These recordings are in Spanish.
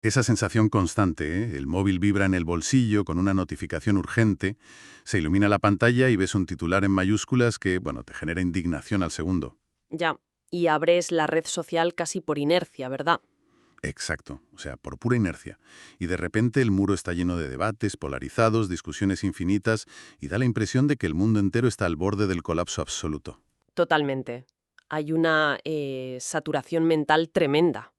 Esa sensación constante, ¿eh? El móvil vibra en el bolsillo con una notificación urgente, se ilumina la pantalla y ves un titular en mayúsculas que, bueno, te genera indignación al segundo. Ya, y abres la red social casi por inercia, ¿verdad? Exacto, o sea, por pura inercia. Y de repente el muro está lleno de debates polarizados, discusiones infinitas, y da la impresión de que el mundo entero está al borde del colapso absoluto. Totalmente. Hay una saturación mental tremenda.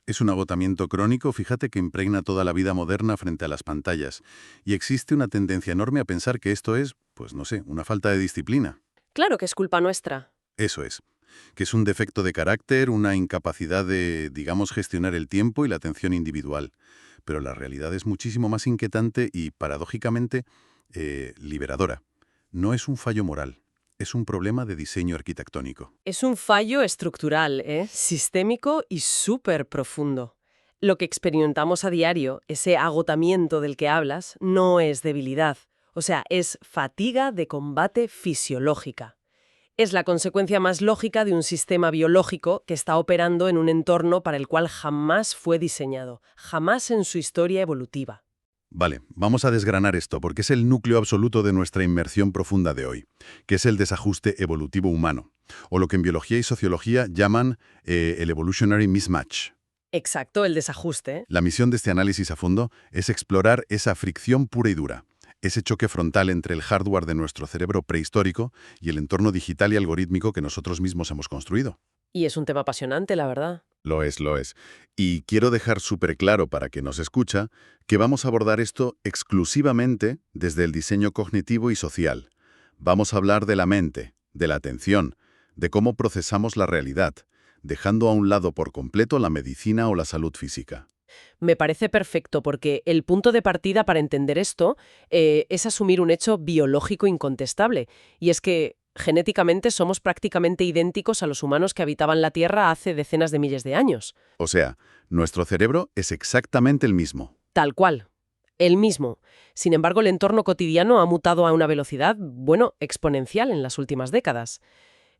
Es un agotamiento crónico, fíjate, que impregna toda la vida moderna frente a las pantallas. Y existe una tendencia enorme a pensar que esto es, pues no sé, una falta de disciplina. Claro que es culpa nuestra. Eso es. Que es un defecto de carácter, una incapacidad de, digamos, gestionar el tiempo y la atención individual. Pero la realidad es muchísimo más inquietante y, paradójicamente, liberadora. No es un fallo moral, es un problema de diseño arquitectónico. Es un fallo estructural, ¿eh? Sistémico y súper profundo. Lo que experimentamos a diario, ese agotamiento del que hablas, no es debilidad. O sea, es fatiga de combate fisiológica. Es la consecuencia más lógica de un sistema biológico que está operando en un entorno para el cual jamás fue diseñado, jamás en su historia evolutiva. Vale, vamos a desgranar esto porque es el núcleo absoluto de nuestra inmersión profunda de hoy, que es el desajuste evolutivo humano, o lo que en biología y sociología llaman el evolutionary mismatch. Exacto, el desajuste. La misión de este análisis a fondo es explorar esa fricción pura y dura, ese choque frontal entre el hardware de nuestro cerebro prehistórico y el entorno digital y algorítmico que nosotros mismos hemos construido. Y es un tema apasionante, la verdad. Lo es, lo es. Y quiero dejar súper claro para quien nos escucha que vamos a abordar esto exclusivamente desde el diseño cognitivo y social. Vamos a hablar de la mente, de la atención, de cómo procesamos la realidad, dejando a un lado por completo la medicina o la salud física. Me parece perfecto porque el punto de partida para entender esto es asumir un hecho biológico incontestable. Y es que genéticamente somos prácticamente idénticos a los humanos que habitaban la Tierra hace decenas de miles de años. O sea, nuestro cerebro es exactamente el mismo. Tal cual. El mismo. Sin embargo, el entorno cotidiano ha mutado a una velocidad, bueno, exponencial en las últimas décadas.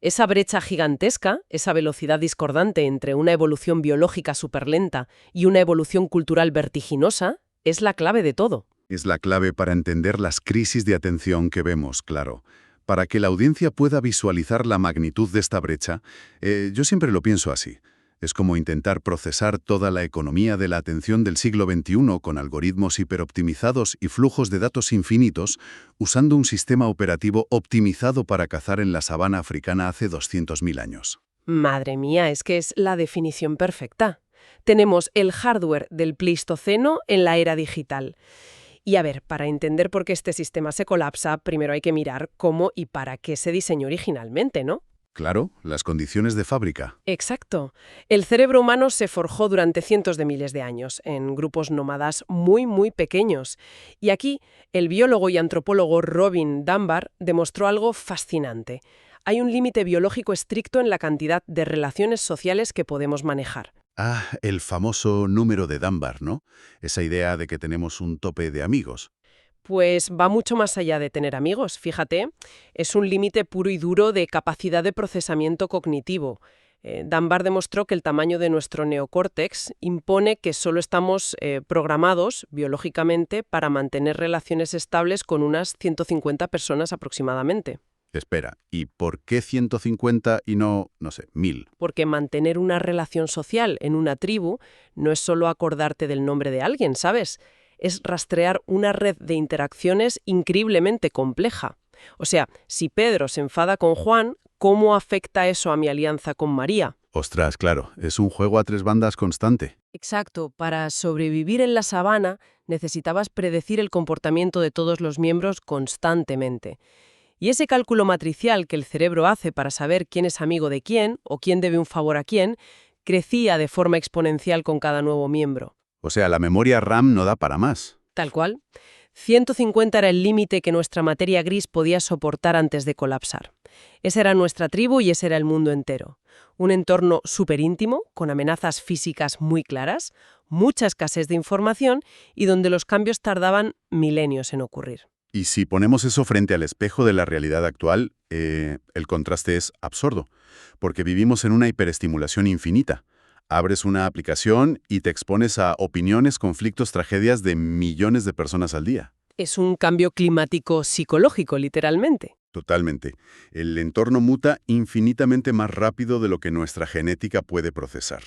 Esa brecha gigantesca, esa velocidad discordante entre una evolución biológica superlenta y una evolución cultural vertiginosa, es la clave de todo. Es la clave para entender las crisis de atención que vemos, claro. Para que la audiencia pueda visualizar la magnitud de esta brecha, yo siempre lo pienso así. Es como intentar procesar toda la economía de la atención del siglo XXI con algoritmos hiperoptimizados y flujos de datos infinitos, usando un sistema operativo optimizado para cazar en la sabana africana hace 200.000 años. Madre mía, es que es la definición perfecta. Tenemos el hardware del Pleistoceno en la era digital. Y a ver, para entender por qué este sistema se colapsa, primero hay que mirar cómo y para qué se diseñó originalmente, ¿no? Claro, las condiciones de fábrica. Exacto. El cerebro humano se forjó durante cientos de miles de años, en grupos nómadas muy pequeños. Y aquí, el biólogo y antropólogo Robin Dunbar demostró algo fascinante. Hay un límite biológico estricto en la cantidad de relaciones sociales que podemos manejar. Ah, el famoso número de Dunbar, ¿no? Esa idea de que tenemos un tope de amigos. Pues va mucho más allá de tener amigos, fíjate. Es un límite puro y duro de capacidad de procesamiento cognitivo. Dunbar demostró que el tamaño de nuestro neocórtex impone que solo estamos programados biológicamente para mantener relaciones estables con unas 150 personas aproximadamente. Espera, ¿y por qué 150 y no, no sé, 1000? Porque mantener una relación social en una tribu no es solo acordarte del nombre de alguien, ¿sabes? Es rastrear una red de interacciones increíblemente compleja. O sea, si Pedro se enfada con Juan, ¿cómo afecta eso a mi alianza con María? Ostras, claro, es un juego a tres bandas constante. Exacto, para sobrevivir en la sabana necesitabas predecir el comportamiento de todos los miembros constantemente. Y ese cálculo matricial que el cerebro hace para saber quién es amigo de quién o quién debe un favor a quién, crecía de forma exponencial con cada nuevo miembro. O sea, la memoria RAM no da para más. Tal cual. 150 era el límite que nuestra materia gris podía soportar antes de colapsar. Esa era nuestra tribu y ese era el mundo entero. Un entorno súper íntimo, con amenazas físicas muy claras, mucha escasez de información y donde los cambios tardaban milenios en ocurrir. Y si ponemos eso frente al espejo de la realidad actual, el contraste es absurdo, porque vivimos en una hiperestimulación infinita. Abres una aplicación y te expones a opiniones, conflictos, tragedias de millones de personas al día. Es un cambio climático psicológico, literalmente. Totalmente. El entorno muta infinitamente más rápido de lo que nuestra genética puede procesar.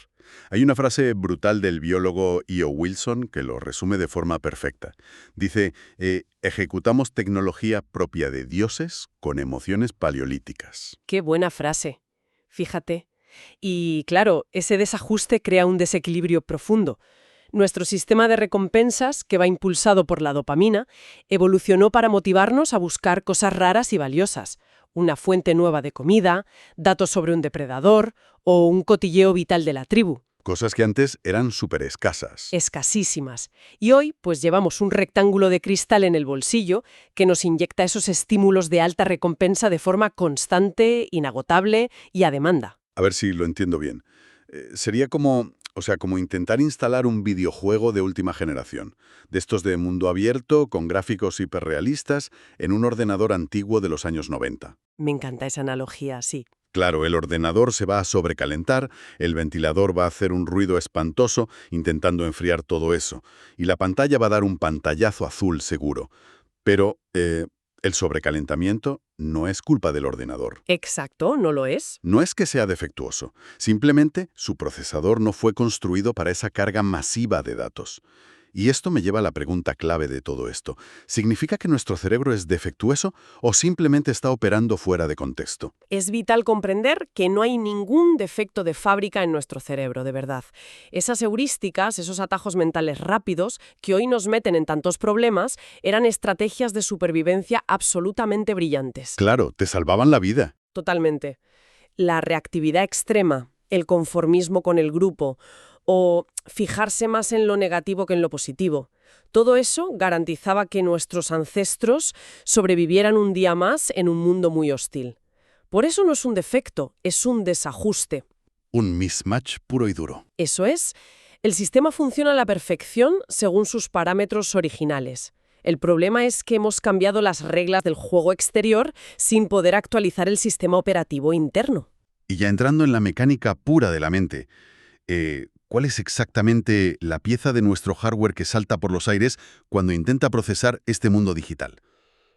Hay una frase brutal del biólogo E.O. Wilson que lo resume de forma perfecta. Dice, ejecutamos tecnología propia de dioses con emociones paleolíticas. Qué buena frase. Fíjate. Y claro, ese desajuste crea un desequilibrio profundo. Nuestro sistema de recompensas, que va impulsado por la dopamina, evolucionó para motivarnos a buscar cosas raras y valiosas, una fuente nueva de comida, datos sobre un depredador o un cotilleo vital de la tribu. Cosas que antes eran súper escasas. Escasísimas. Y hoy, pues llevamos un rectángulo de cristal en el bolsillo que nos inyecta esos estímulos de alta recompensa de forma constante, inagotable y a demanda. A ver si lo entiendo bien. Sería como intentar instalar un videojuego de última generación, de estos de mundo abierto, con gráficos hiperrealistas, en un ordenador antiguo de los años 90. Me encanta esa analogía, sí. Claro, el ordenador se va a sobrecalentar, el ventilador va a hacer un ruido espantoso intentando enfriar todo eso, y la pantalla va a dar un pantallazo azul seguro. Pero el sobrecalentamiento no es culpa del ordenador. Exacto, ¿no lo es? No es que sea defectuoso, simplemente su procesador no fue construido para esa carga masiva de datos. Y esto me lleva a la pregunta clave de todo esto. ¿Significa que nuestro cerebro es defectuoso o simplemente está operando fuera de contexto? Es vital comprender que no hay ningún defecto de fábrica en nuestro cerebro, de verdad. Esas heurísticas, esos atajos mentales rápidos que hoy nos meten en tantos problemas, eran estrategias de supervivencia absolutamente brillantes. Claro, te salvaban la vida. Totalmente. La reactividad extrema, el conformismo con el grupo o fijarse más en lo negativo que en lo positivo. Todo eso garantizaba que nuestros ancestros sobrevivieran un día más en un mundo muy hostil. Por eso no es un defecto, es un desajuste. Un mismatch puro y duro. Eso es, el sistema funciona a la perfección según sus parámetros originales. El problema es que hemos cambiado las reglas del juego exterior sin poder actualizar el sistema operativo interno. Y ya entrando en la mecánica pura de la mente, ¿cuál es exactamente la pieza de nuestro hardware que salta por los aires cuando intenta procesar este mundo digital?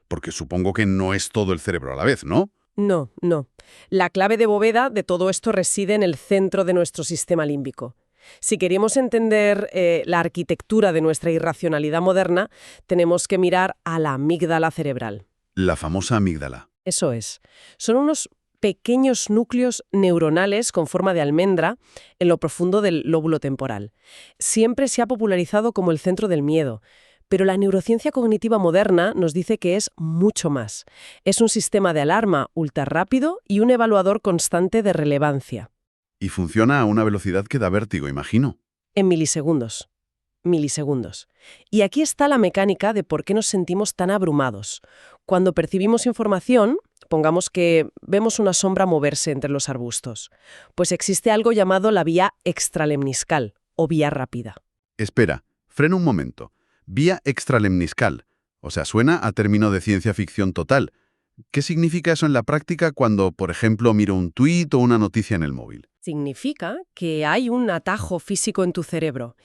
Porque supongo que no es todo el cerebro a la vez, ¿no? No, no. La clave de bóveda de todo esto reside en el centro de nuestro sistema límbico. Si queremos entender la arquitectura de nuestra irracionalidad moderna, tenemos que mirar a la amígdala cerebral. La famosa amígdala. Eso es. Son unos pequeños núcleos neuronales con forma de almendra en lo profundo del lóbulo temporal. Siempre se ha popularizado como el centro del miedo, pero la neurociencia cognitiva moderna nos dice que es mucho más. Es un sistema de alarma ultra rápido y un evaluador constante de relevancia. Y funciona a una velocidad que da vértigo, imagino. En milisegundos. Milisegundos. Y aquí está la mecánica de por qué nos sentimos tan abrumados. Cuando percibimos información, pongamos que vemos una sombra moverse entre los arbustos, pues existe algo llamado la vía extralemniscal, o vía rápida. Espera, frena un momento. Vía extralemniscal. O sea, suena a término de ciencia ficción total. ¿Qué significa eso en la práctica cuando, por ejemplo, miro un tuit o una noticia en el móvil? Significa que hay un atajo físico en tu cerebro.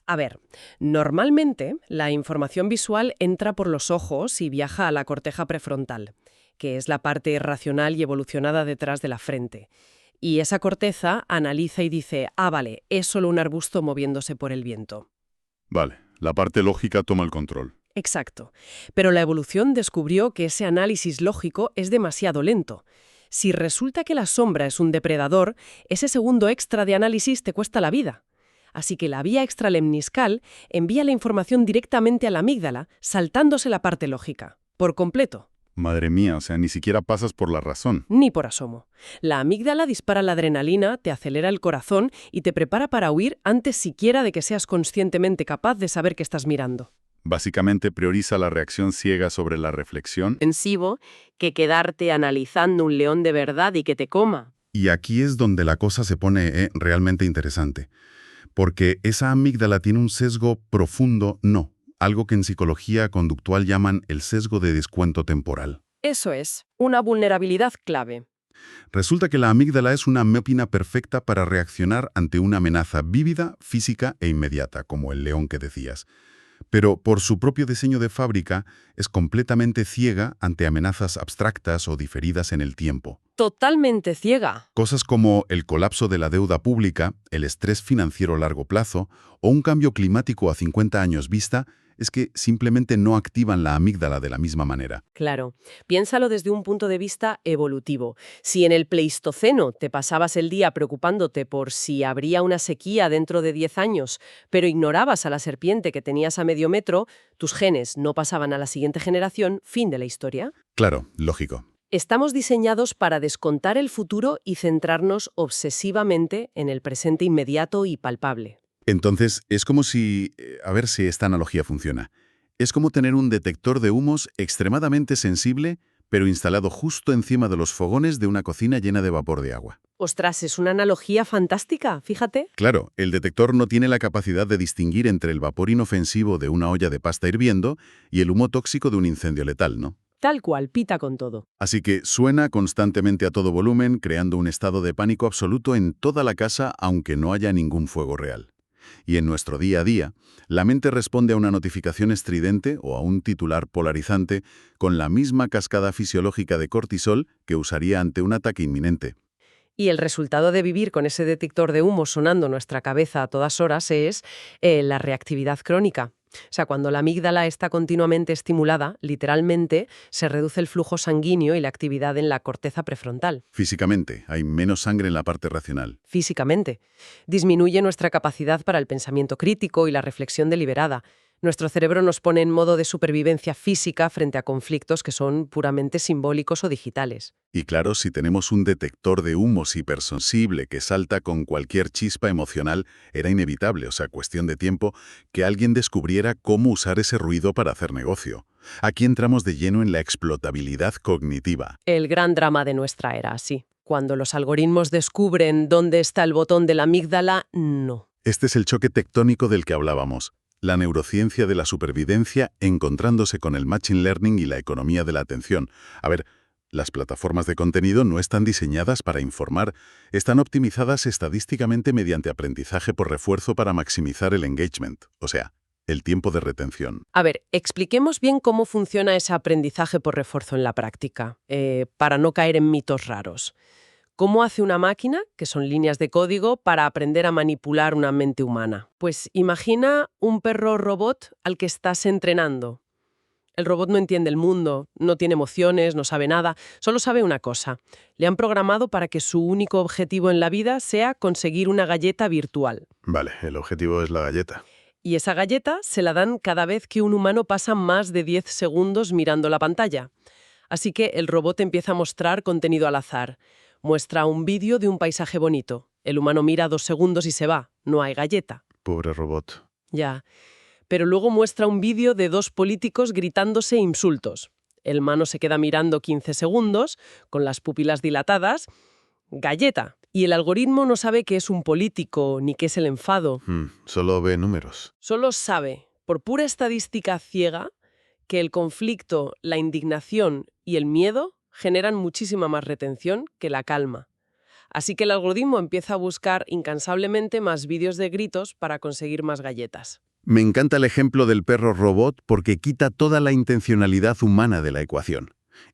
A ver, normalmente la información visual entra por los ojos y viaja a la corteza prefrontal, que es la parte racional y evolucionada detrás de la frente. Y esa corteza analiza y dice, vale, es solo un arbusto moviéndose por el viento. Vale, la parte lógica toma el control. Exacto. Pero la evolución descubrió que ese análisis lógico es demasiado lento. Si resulta que la sombra es un depredador, ese segundo extra de análisis te cuesta la vida. Así que la vía extralemniscal envía la información directamente a la amígdala, saltándose la parte lógica, por completo. Madre mía, o sea, ni siquiera pasas por la razón. Ni por asomo. La amígdala dispara la adrenalina, te acelera el corazón y te prepara para huir antes siquiera de que seas conscientemente capaz de saber que estás mirando. Básicamente prioriza la reacción ciega sobre la reflexión. Defensivo que quedarte analizando un león de verdad y que te coma. Y aquí es donde la cosa se pone realmente interesante. Porque esa amígdala tiene un sesgo profundo, algo que en psicología conductual llaman el sesgo de descuento temporal. Eso es, una vulnerabilidad clave. Resulta que la amígdala es una máquina perfecta para reaccionar ante una amenaza vívida, física e inmediata, como el león que decías. Pero por su propio diseño de fábrica es completamente ciega ante amenazas abstractas o diferidas en el tiempo. Totalmente ciega. Cosas como el colapso de la deuda pública, el estrés financiero a largo plazo o un cambio climático a 50 años vista es que simplemente no activan la amígdala de la misma manera. Claro, piénsalo desde un punto de vista evolutivo. Si en el Pleistoceno te pasabas el día preocupándote por si habría una sequía dentro de 10 años, pero ignorabas a la serpiente que tenías a medio metro, tus genes no pasaban a la siguiente generación, fin de la historia. Claro, lógico. Estamos diseñados para descontar el futuro y centrarnos obsesivamente en el presente inmediato y palpable. Entonces, es como si, a ver si esta analogía funciona, es como tener un detector de humos extremadamente sensible, pero instalado justo encima de los fogones de una cocina llena de vapor de agua. Ostras, es una analogía fantástica, fíjate. Claro, el detector no tiene la capacidad de distinguir entre el vapor inofensivo de una olla de pasta hirviendo y el humo tóxico de un incendio letal, ¿no? Tal cual, pita con todo. Así que suena constantemente a todo volumen, creando un estado de pánico absoluto en toda la casa, aunque no haya ningún fuego real. Y en nuestro día a día, la mente responde a una notificación estridente o a un titular polarizante con la misma cascada fisiológica de cortisol que usaría ante un ataque inminente. Y el resultado de vivir con ese detector de humo sonando en nuestra cabeza a todas horas es la reactividad crónica. O sea, cuando la amígdala está continuamente estimulada, literalmente, se reduce el flujo sanguíneo y la actividad en la corteza prefrontal. Físicamente, hay menos sangre en la parte racional. Físicamente. Disminuye nuestra capacidad para el pensamiento crítico y la reflexión deliberada. Nuestro cerebro nos pone en modo de supervivencia física frente a conflictos que son puramente simbólicos o digitales. Y claro, si tenemos un detector de humos hipersensible que salta con cualquier chispa emocional, era inevitable, o sea, cuestión de tiempo, que alguien descubriera cómo usar ese ruido para hacer negocio. Aquí entramos de lleno en la explotabilidad cognitiva. El gran drama de nuestra era, sí. Cuando los algoritmos descubren dónde está el botón de la amígdala, no. Este es el choque tectónico del que hablábamos. La neurociencia de la supervivencia encontrándose con el machine learning y la economía de la atención. A ver, las plataformas de contenido no están diseñadas para informar, están optimizadas estadísticamente mediante aprendizaje por refuerzo para maximizar el engagement, o sea, el tiempo de retención. A ver, expliquemos bien cómo funciona ese aprendizaje por refuerzo en la práctica, para no caer en mitos raros. ¿Cómo hace una máquina, que son líneas de código, para aprender a manipular una mente humana? Pues imagina un perro robot al que estás entrenando. El robot no entiende el mundo, no tiene emociones, no sabe nada, solo sabe una cosa. Le han programado para que su único objetivo en la vida sea conseguir una galleta virtual. Vale, el objetivo es la galleta. Y esa galleta se la dan cada vez que un humano pasa más de 10 segundos mirando la pantalla. Así que el robot empieza a mostrar contenido al azar. Muestra un vídeo de un paisaje bonito. El humano mira 2 segundos y se va. No hay galleta. Pobre robot. Ya. Pero luego muestra un vídeo de 2 políticos gritándose insultos. El humano se queda mirando 15 segundos, con las pupilas dilatadas. Galleta. Y el algoritmo no sabe qué es un político ni qué es el enfado. Solo ve números. Solo sabe, por pura estadística ciega, que el conflicto, la indignación y el miedo generan muchísima más retención que la calma. Así que el algoritmo empieza a buscar incansablemente más vídeos de gritos para conseguir más galletas. Me encanta el ejemplo del perro robot porque quita toda la intencionalidad humana de la ecuación.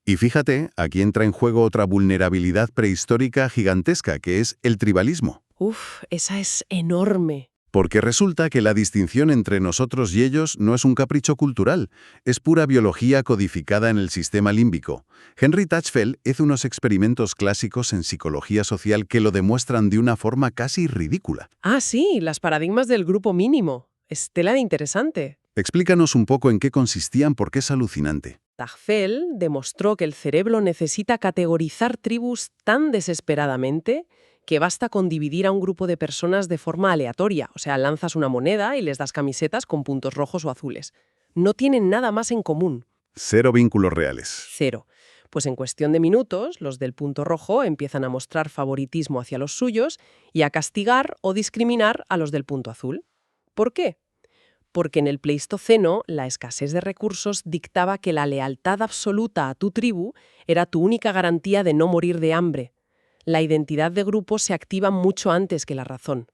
Y fíjate, aquí entra en juego otra vulnerabilidad prehistórica gigantesca, que es el tribalismo. Uf, esa es enorme. Porque resulta que la distinción entre nosotros y ellos no es un capricho cultural, es pura biología codificada en el sistema límbico. Henry Tajfel hizo unos experimentos clásicos en psicología social que lo demuestran de una forma casi ridícula. Ah, sí, las paradigmas del grupo mínimo. Es tela de interesante. Explícanos un poco en qué consistían porque es alucinante. Tajfel demostró que el cerebro necesita categorizar tribus tan desesperadamente que basta con dividir a un grupo de personas de forma aleatoria. O sea, lanzas una moneda y les das camisetas con puntos rojos o azules. No tienen nada más en común. Cero vínculos reales. Cero. Pues en cuestión de minutos, los del punto rojo empiezan a mostrar favoritismo hacia los suyos y a castigar o discriminar a los del punto azul. ¿Por qué? Porque en el Pleistoceno la escasez de recursos dictaba que la lealtad absoluta a tu tribu era tu única garantía de no morir de hambre. La identidad de grupo se activa mucho antes que la razón.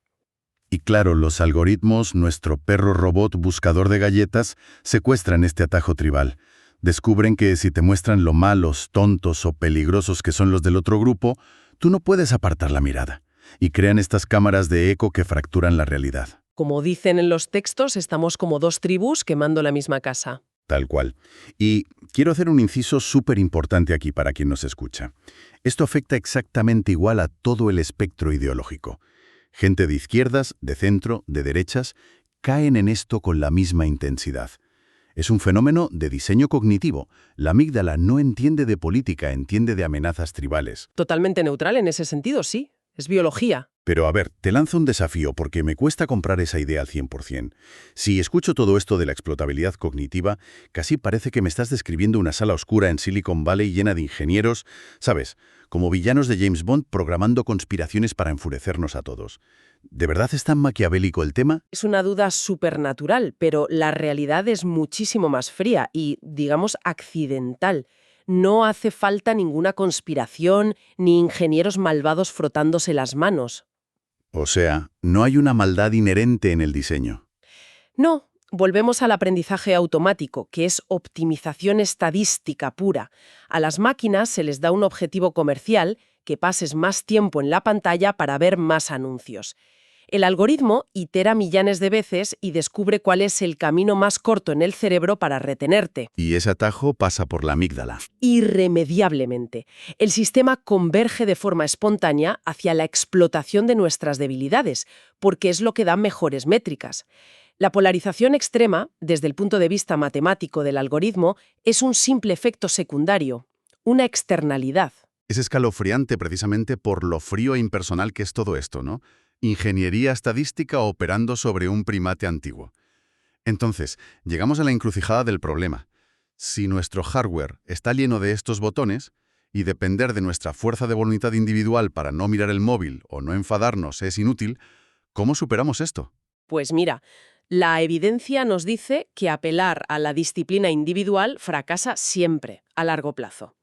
Y claro, los algoritmos, nuestro perro robot buscador de galletas, secuestran este atajo tribal. Descubren que si te muestran lo malos, tontos o peligrosos que son los del otro grupo, tú no puedes apartar la mirada. Y crean estas cámaras de eco que fracturan la realidad. Como dicen en los textos, estamos como dos tribus quemando la misma casa. Tal cual. Y quiero hacer un inciso súper importante aquí para quien nos escucha. Esto afecta exactamente igual a todo el espectro ideológico. Gente de izquierdas, de centro, de derechas, caen en esto con la misma intensidad. Es un fenómeno de diseño cognitivo. La amígdala no entiende de política, entiende de amenazas tribales. Totalmente neutral en ese sentido, sí. Es biología. Pero a ver, te lanzo un desafío porque me cuesta comprar esa idea al 100%. Si escucho todo esto de la explotabilidad cognitiva, casi parece que me estás describiendo una sala oscura en Silicon Valley llena de ingenieros, ¿sabes? Como villanos de James Bond programando conspiraciones para enfurecernos a todos. ¿De verdad es tan maquiavélico el tema? Es una duda supernatural, pero la realidad es muchísimo más fría y, digamos, accidental. No hace falta ninguna conspiración ni ingenieros malvados frotándose las manos. O sea, no hay una maldad inherente en el diseño. No, volvemos al aprendizaje automático, que es optimización estadística pura. A las máquinas se les da un objetivo comercial, que pases más tiempo en la pantalla para ver más anuncios. El algoritmo itera millares de veces y descubre cuál es el camino más corto en el cerebro para retenerte. Y ese atajo pasa por la amígdala. Irremediablemente. El sistema converge de forma espontánea hacia la explotación de nuestras debilidades, porque es lo que da mejores métricas. La polarización extrema, desde el punto de vista matemático del algoritmo, es un simple efecto secundario, una externalidad. Es escalofriante precisamente por lo frío e impersonal que es todo esto, ¿no? Ingeniería estadística operando sobre un primate antiguo. Entonces, llegamos a la encrucijada del problema. Si nuestro hardware está lleno de estos botones, y depender de nuestra fuerza de voluntad individual para no mirar el móvil o no enfadarnos es inútil, ¿cómo superamos esto? Pues mira, la evidencia nos dice que apelar a la disciplina individual fracasa siempre, a largo plazo.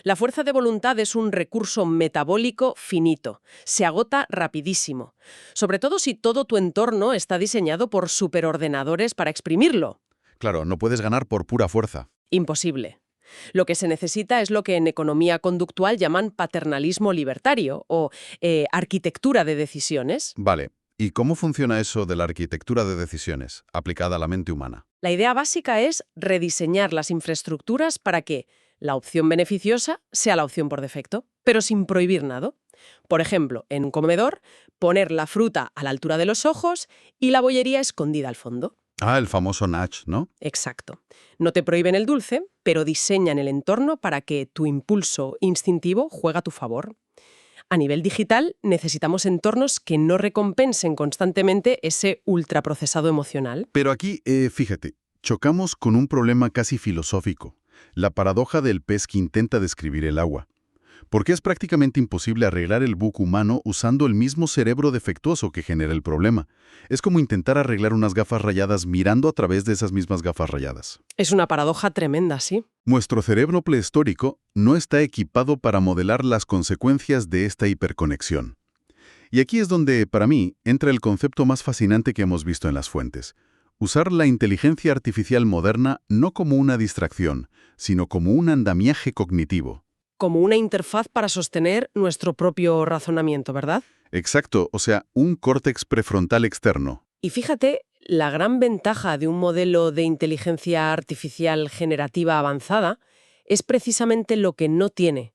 La fuerza de voluntad es un recurso metabólico finito, se agota rapidísimo, sobre todo si todo tu entorno está diseñado por superordenadores para exprimirlo. Claro, no puedes ganar por pura fuerza. Imposible. Lo que se necesita es lo que en economía conductual llaman paternalismo libertario o arquitectura de decisiones. Vale, ¿y cómo funciona eso de la arquitectura de decisiones aplicada a la mente humana? La idea básica es rediseñar las infraestructuras para que la opción beneficiosa sea la opción por defecto, pero sin prohibir nada. Por ejemplo, en un comedor, poner la fruta a la altura de los ojos y la bollería escondida al fondo. Ah, el famoso nudge, ¿no? Exacto. No te prohíben el dulce, pero diseñan el entorno para que tu impulso instintivo juegue a tu favor. A nivel digital, necesitamos entornos que no recompensen constantemente ese ultraprocesado emocional. Pero aquí, fíjate, chocamos con un problema casi filosófico, la paradoja del pez que intenta describir el agua. Porque es prácticamente imposible arreglar el buco humano usando el mismo cerebro defectuoso que genera el problema. Es como intentar arreglar unas gafas rayadas mirando a través de esas mismas gafas rayadas. Es una paradoja tremenda, ¿sí? Nuestro cerebro prehistórico no está equipado para modelar las consecuencias de esta hiperconexión. Y aquí es donde, para mí, entra el concepto más fascinante que hemos visto en las fuentes. Usar la inteligencia artificial moderna no como una distracción, sino como un andamiaje cognitivo. Como una interfaz para sostener nuestro propio razonamiento, ¿verdad? Exacto, o sea, un córtex prefrontal externo. Y fíjate, la gran ventaja de un modelo de inteligencia artificial generativa avanzada es precisamente lo que no tiene.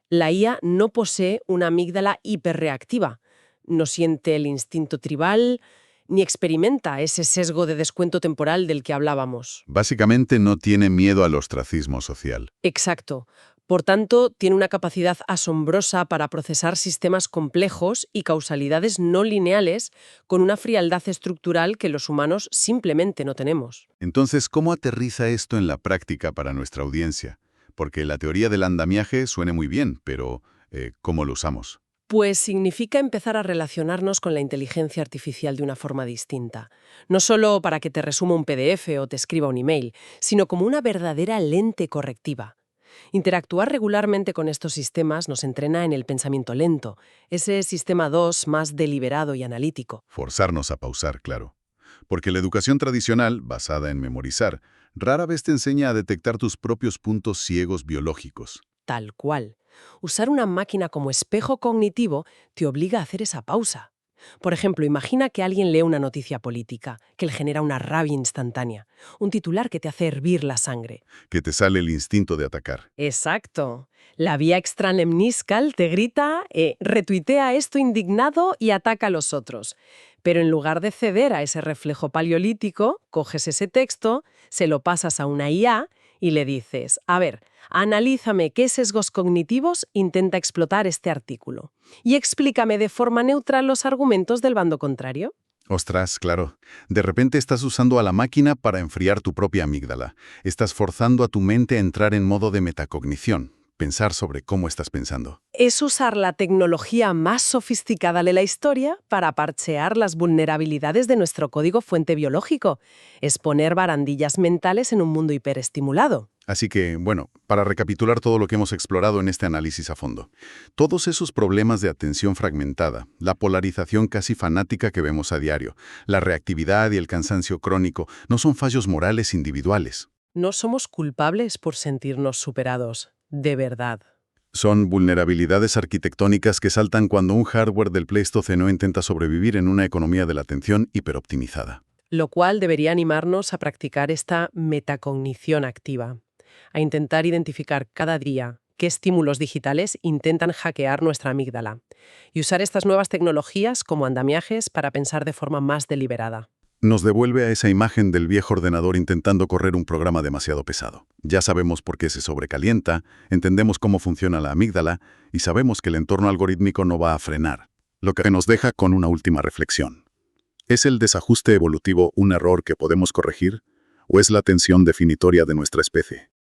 La IA no posee una amígdala hiperreactiva, no siente el instinto tribal, ni experimenta ese sesgo de descuento temporal del que hablábamos. Básicamente no tiene miedo al ostracismo social. Exacto. Por tanto, tiene una capacidad asombrosa para procesar sistemas complejos y causalidades no lineales con una frialdad estructural que los humanos simplemente no tenemos. Entonces, ¿cómo aterriza esto en la práctica para nuestra audiencia? Porque la teoría del andamiaje suena muy bien, pero ¿cómo lo usamos? Pues significa empezar a relacionarnos con la inteligencia artificial de una forma distinta. No solo para que te resuma un PDF o te escriba un email, sino como una verdadera lente correctiva. Interactuar regularmente con estos sistemas nos entrena en el pensamiento lento, ese sistema 2 más deliberado y analítico. Forzarnos a pausar, claro. Porque la educación tradicional, basada en memorizar, rara vez te enseña a detectar tus propios puntos ciegos biológicos. Tal cual. Usar una máquina como espejo cognitivo te obliga a hacer esa pausa. Por ejemplo, imagina que alguien lee una noticia política, que le genera una rabia instantánea, un titular que te hace hervir la sangre. Que te sale el instinto de atacar. Exacto. La vía extralemniscal te grita, retuitea esto indignado y ataca a los otros. Pero en lugar de ceder a ese reflejo paleolítico, coges ese texto, se lo pasas a una IA y le dices, a ver, analízame qué sesgos cognitivos intenta explotar este artículo y explícame de forma neutral los argumentos del bando contrario. Ostras, claro. De repente estás usando a la máquina para enfriar tu propia amígdala. Estás forzando a tu mente a entrar en modo de metacognición, pensar sobre cómo estás pensando. Es usar la tecnología más sofisticada de la historia para parchear las vulnerabilidades de nuestro código fuente biológico. Es poner barandillas mentales en un mundo hiperestimulado. Así que, bueno, para recapitular todo lo que hemos explorado en este análisis a fondo. Todos esos problemas de atención fragmentada, la polarización casi fanática que vemos a diario, la reactividad y el cansancio crónico, no son fallos morales individuales. No somos culpables por sentirnos superados, de verdad. Son vulnerabilidades arquitectónicas que saltan cuando un hardware del Pleistoceno intenta sobrevivir en una economía de la atención hiperoptimizada. Lo cual debería animarnos a practicar esta metacognición activa, a intentar identificar cada día qué estímulos digitales intentan hackear nuestra amígdala y usar estas nuevas tecnologías como andamiajes para pensar de forma más deliberada. Nos devuelve a esa imagen del viejo ordenador intentando correr un programa demasiado pesado. Ya sabemos por qué se sobrecalienta, entendemos cómo funciona la amígdala y sabemos que el entorno algorítmico no va a frenar. Lo que nos deja con una última reflexión. ¿Es el desajuste evolutivo un error que podemos corregir? ¿O es la tensión definitoria de nuestra especie?